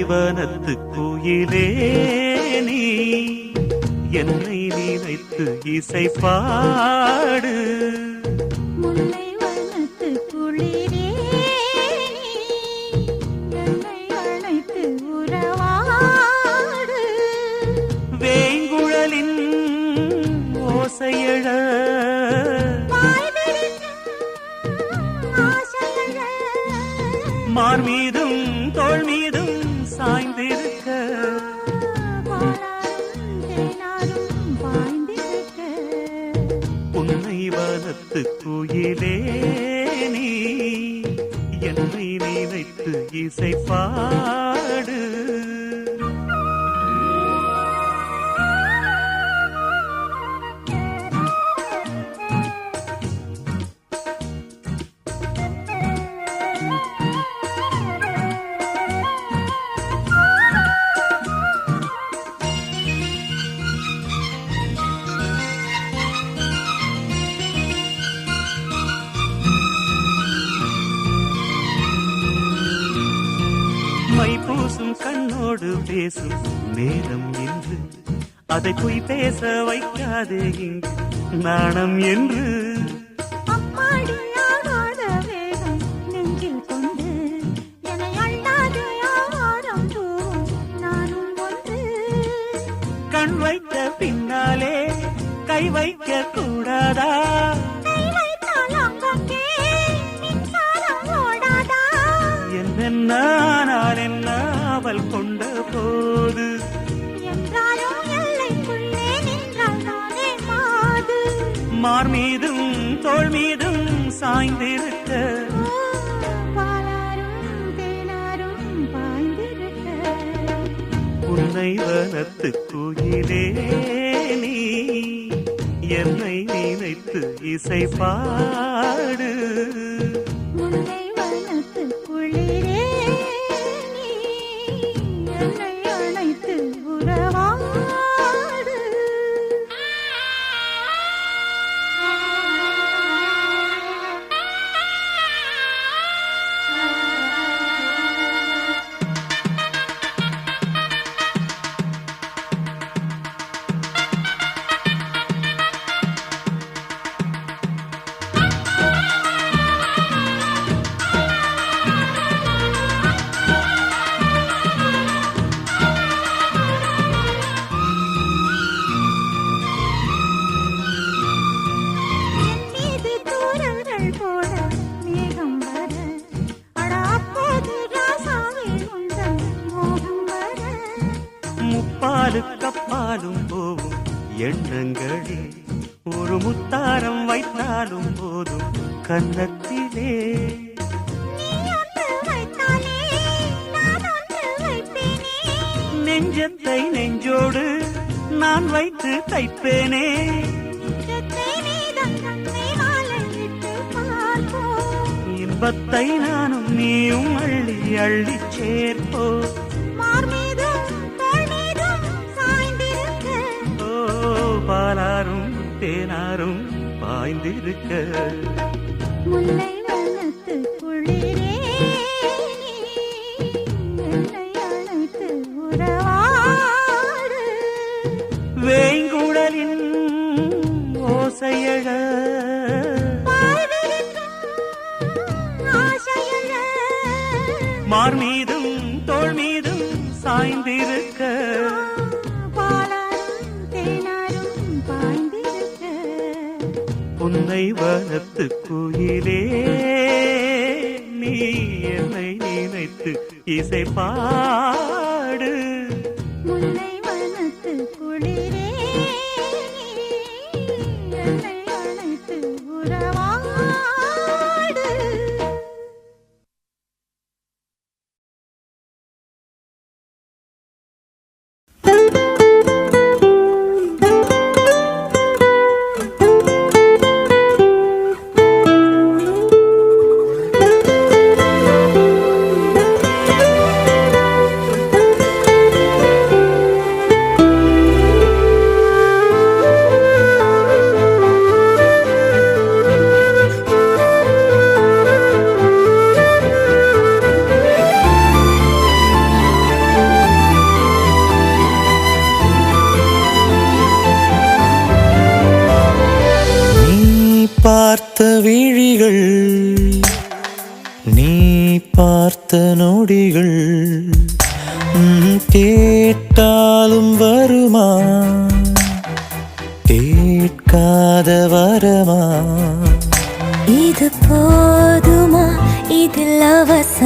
வனத்து குயிலே நீ என்னை நினைத்து இசை பாடு. முல்லை வனத்து குளிரே நீ என்னை அழைத்து உறவாடு. வேங்குழலின் ஓசையழ மார் மீதும் தோள் மீதும் சாய்ந்திருக்க உன்னை வனத்து குயிலே நீ என்னை நினைத்து இசை பாடு. மைப்பூசும் கண்ணோடு பேசும் நேரம் என்று அதை பொய் பேச வைக்காதே இங்கு நாணம் என்று. கண் வைத்த பின்னாலே கை வைக்க கூடாதா? நான் என்ன அவள் கொண்ட போது மார் மீதும் தோள் மீதும் சாய்ந்திருக்க உன்னை வனத்து குயிலே நீ என்னை நினைத்து இசை பாடு. கப்பாலும் போவும் எண்ணங்களே ஒரு முத்தாரம் வைத்தாலும் போதும் கன்னத்திலே. நெஞ்சத்தை நெஞ்சோடு நான் வைத்து தைப்பேனே. இன்பத்தை நானும் நீயும் அள்ளி அள்ளி சேர்ப்போ. பாலாரும் தேனாரும் பாய்ந்திருக்க முல்லை வனத்து குளிரே என்னை அழைத்து உறவாடு. வேங்குழலின் ஓசையழ மார் மீதும் தோள் மீதும் சாய்ந்திருக்க உன்னை வனத்து குயிலே நீ என்னை நினைத்து இசை பாடு. முல்லை வனத்து குளிரே என்னை அழைத்து உறவாடு. கேட்டாலும் வருமா கேட்காத வரமா இது போதுமா இதில் அவசியம்